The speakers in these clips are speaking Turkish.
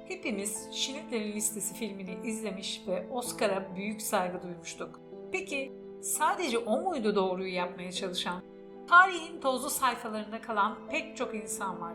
Hepimiz Schindler'in Listesi filmini izlemiş ve Oscar'a büyük saygı duymuştuk. Peki sadece o muydu doğruyu yapmaya çalışan? Tarihin tozlu sayfalarında kalan pek çok insan var.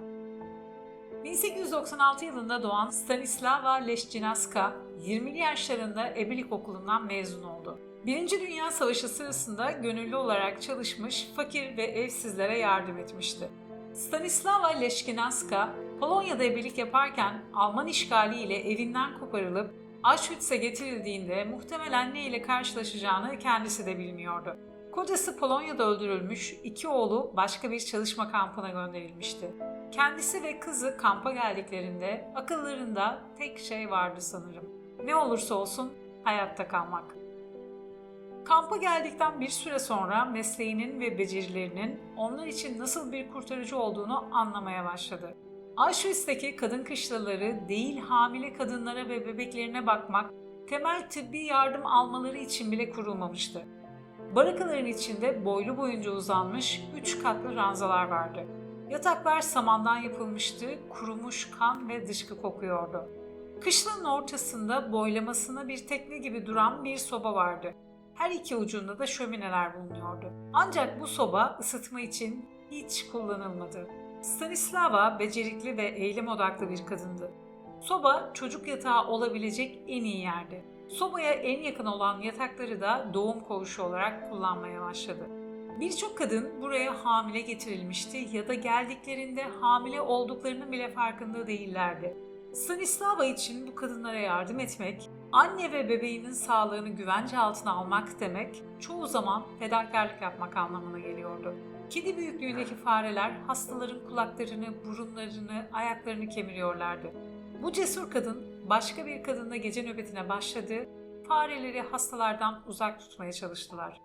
1896 yılında doğan Stanislawa Leszczyńska, 20'li yaşlarında Ebelik Okulu'ndan mezun oldu. Birinci Dünya Savaşı sırasında gönüllü olarak çalışmış, fakir ve evsizlere yardım etmişti. Stanislawa Leszczyńska, Polonya'da ebelik yaparken Alman işgaliyle evinden koparılıp Auschwitz'e getirildiğinde muhtemelen ne ile karşılaşacağını kendisi de bilmiyordu. Kocası Polonya'da öldürülmüş, iki oğlu başka bir çalışma kampına gönderilmişti. Kendisi ve kızı kampa geldiklerinde akıllarında tek şey vardı sanırım. Ne olursa olsun hayatta kalmak. Kampa geldikten bir süre sonra mesleğinin ve becerilerinin onlar için nasıl bir kurtarıcı olduğunu anlamaya başladı. Auschwitz'teki kadın kışlaları değil hamile kadınlara ve bebeklerine bakmak, temel tıbbi yardım almaları için bile kurulmamıştı. Barakaların içinde boylu boyunca uzanmış 3 katlı ranzalar vardı. Yataklar samandan yapılmıştı, kurumuş kan ve dışkı kokuyordu. Kışlanın ortasında boylamasına bir tekne gibi duran bir soba vardı. Her iki ucunda da şömineler bulunuyordu. Ancak bu soba ısıtma için hiç kullanılmadı. Stanislawa becerikli ve eylem odaklı bir kadındı. Soba çocuk yatağı olabilecek en iyi yerdi. Sobaya en yakın olan yatakları da doğum koğuşu olarak kullanmaya başladı. Birçok kadın buraya hamile getirilmişti ya da geldiklerinde hamile olduklarının bile farkında değillerdi. Stanislawa için bu kadınlara yardım etmek, anne ve bebeğinin sağlığını güvence altına almak demek, çoğu zaman fedakarlık yapmak anlamına geliyordu. Kedi büyüklüğündeki fareler hastaların kulaklarını, burunlarını, ayaklarını kemiriyorlardı. Bu cesur kadın başka bir kadınla gece nöbetine başladı, fareleri hastalardan uzak tutmaya çalıştılar.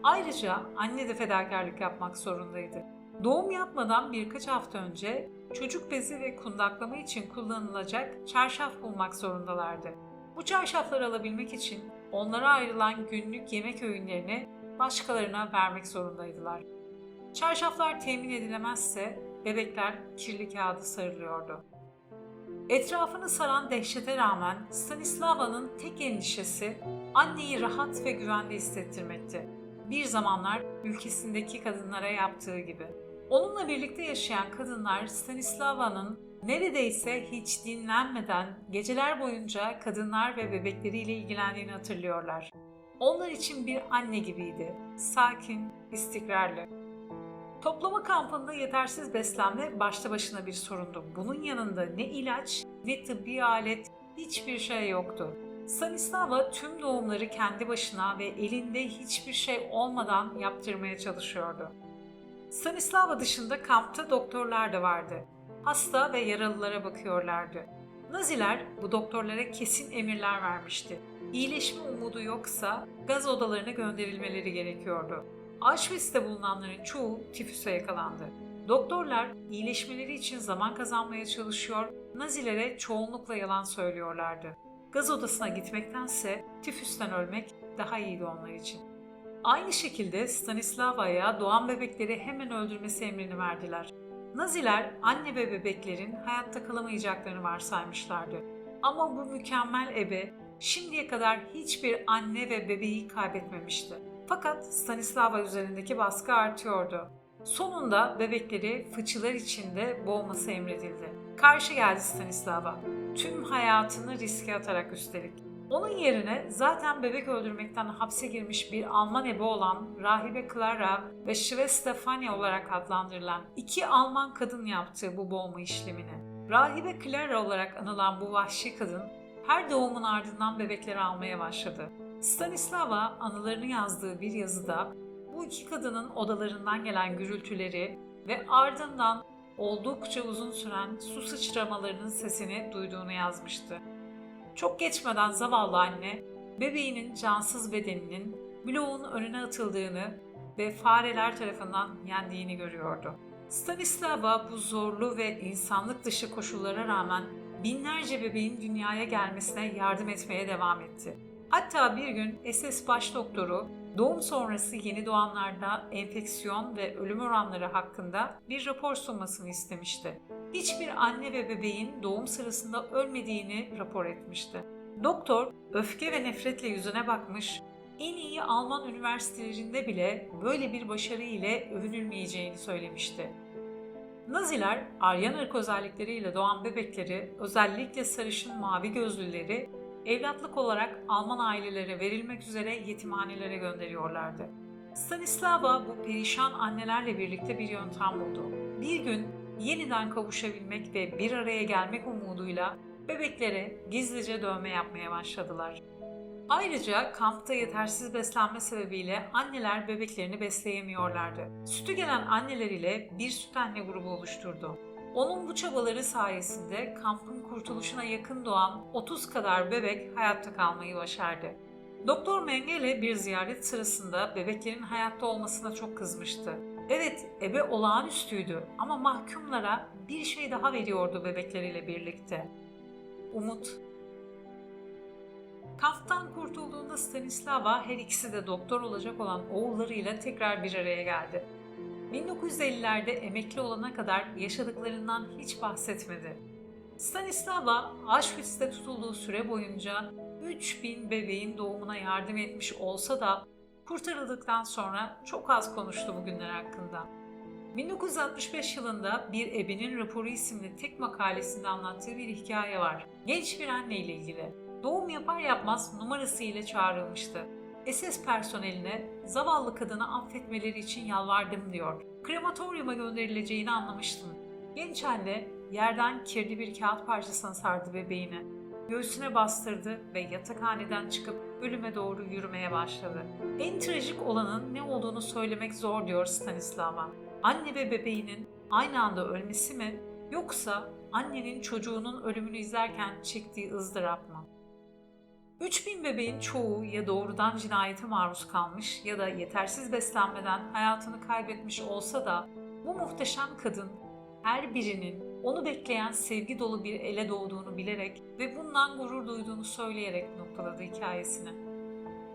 Ayrıca anne de fedakarlık yapmak zorundaydı. Doğum yapmadan birkaç hafta önce çocuk bezi ve kundaklama için kullanılacak çarşaf bulmak zorundalardı. Bu çarşafları alabilmek için onlara ayrılan günlük yemek öğünlerini başkalarına vermek zorundaydılar. Çarşaflar temin edilemezse bebekler kirli kağıda sarılıyordu. Etrafını saran dehşete rağmen Stanislawa'nın tek endişesi anneyi rahat ve güvende hissettirmekti. Bir zamanlar ülkesindeki kadınlara yaptığı gibi. Onunla birlikte yaşayan kadınlar Stanislawa'nın neredeyse hiç dinlenmeden geceler boyunca kadınlar ve bebekleriyle ilgilendiğini hatırlıyorlar. Onlar için bir anne gibiydi, sakin, istikrarlı. Toplama kampında yetersiz beslenme başlı başına bir sorundu. Bunun yanında ne ilaç, ne tıbbi alet, hiçbir şey yoktu. Stanislawa tüm doğumları kendi başına ve elinde hiçbir şey olmadan yaptırmaya çalışıyordu. Stanislawa dışında kampta doktorlar da vardı. Hasta ve yaralılara bakıyorlardı. Naziler bu doktorlara kesin emirler vermişti. İyileşme umudu yoksa gaz odalarına gönderilmeleri gerekiyordu. Auschwitz'te bulunanların çoğu tifüse yakalandı. Doktorlar iyileşmeleri için zaman kazanmaya çalışıyor, Nazilere çoğunlukla yalan söylüyorlardı. Gaz odasına gitmektense tifüsten ölmek daha iyiydi onlar için. Aynı şekilde Stanislawa'ya doğan bebekleri hemen öldürmesi emrini verdiler. Naziler anne ve bebeklerin hayatta kalamayacaklarını varsaymışlardı. Ama bu mükemmel ebe şimdiye kadar hiçbir anne ve bebeği kaybetmemişti. Fakat Stanislawa üzerindeki baskı artıyordu. Sonunda bebekleri fıçılar içinde boğması emredildi. Karşı geldi Stanislawa. Tüm hayatını riske atarak üstelik. Onun yerine zaten bebek öldürmekten hapse girmiş bir Alman ebe olan Rahibe Clara ve Schwester Fanny olarak adlandırılan iki Alman kadın yaptığı bu boğma işlemini. Rahibe Clara olarak anılan bu vahşi kadın her doğumun ardından bebekleri almaya başladı. Stanislawa anılarını yazdığı bir yazıda bu iki kadının odalarından gelen gürültüleri ve ardından oldukça uzun süren su sıçramalarının sesini duyduğunu yazmıştı. Çok geçmeden zavallı anne, bebeğinin cansız bedeninin bloğun önüne atıldığını ve fareler tarafından yendiğini görüyordu. Stanislawa bu zorlu ve insanlık dışı koşullara rağmen binlerce bebeğin dünyaya gelmesine yardım etmeye devam etti. Hatta bir gün SS baş doktoru Doğum sonrası yeni doğanlarda enfeksiyon ve ölüm oranları hakkında bir rapor sunmasını istemişti. Hiçbir anne ve bebeğin doğum sırasında ölmediğini rapor etmişti. Doktor öfke ve nefretle yüzüne bakmış, en iyi Alman üniversitelerinde bile böyle bir başarı ile övünülmeyeceğini söylemişti. Naziler, Aryan ırk özellikleriyle doğan bebekleri, özellikle sarışın mavi gözlüleri, evlatlık olarak Alman ailelere verilmek üzere yetimhanelere gönderiyorlardı. Stanislava bu perişan annelerle birlikte bir yöntem buldu. Bir gün yeniden kavuşabilmek ve bir araya gelmek umuduyla bebeklere gizlice dövme yapmaya başladılar. Ayrıca kampta yetersiz beslenme sebebiyle anneler bebeklerini besleyemiyorlardı. Sütü gelen anneler ile bir süt anne grubu oluşturdu. Onun bu çabaları sayesinde kampın kurtuluşuna yakın doğan 30 kadar bebek hayatta kalmayı başardı. Doktor Mengele bir ziyaret sırasında bebeklerin hayatta olmasına çok kızmıştı. Evet, ebe olağanüstüydü ama mahkumlara bir şey daha veriyordu bebekleriyle birlikte. Umut. Kamptan kurtulduğunda Stanislava her ikisi de doktor olacak olan oğullarıyla tekrar bir araya geldi. 1950'lerde emekli olana kadar yaşadıklarından hiç bahsetmedi. Stanislava, Auschwitz'te tutulduğu süre boyunca 3000 bebeğin doğumuna yardım etmiş olsa da kurtarıldıktan sonra çok az konuştu bugünler hakkında. 1965 yılında Bir Ebenin Raporu isimli tek makalesinde anlattığı bir hikaye var. Genç bir anne ile ilgili. Doğum yapar yapmaz numarası ile çağrılmıştı. SS personeline zavallı kadını affetmeleri için yalvardım diyor. Krematoryuma gönderileceğini anlamıştım. Genç anne yerden kirli bir kağıt parçasına sardı bebeğini. Göğsüne bastırdı ve yatakhaneden çıkıp ölüme doğru yürümeye başladı. En trajik olanın ne olduğunu söylemek zor diyor Stanislava. Anne ve bebeğinin aynı anda ölmesi mi, yoksa annenin çocuğunun ölümünü izlerken çektiği ızdırap mı? 3000 bebeğin çoğu ya doğrudan cinayete maruz kalmış ya da yetersiz beslenmeden hayatını kaybetmiş olsa da bu muhteşem kadın her birinin onu bekleyen sevgi dolu bir ele doğduğunu bilerek ve bundan gurur duyduğunu söyleyerek noktaladı hikayesini.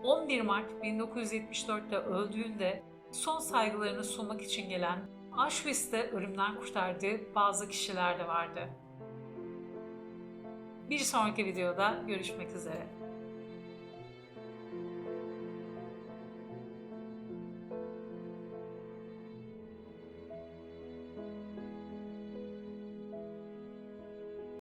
11 Mart 1974'te öldüğünde son saygılarını sunmak için gelen, Auschwitz'te ölümden kurtardığı bazı kişiler de vardı. Bir sonraki videoda görüşmek üzere.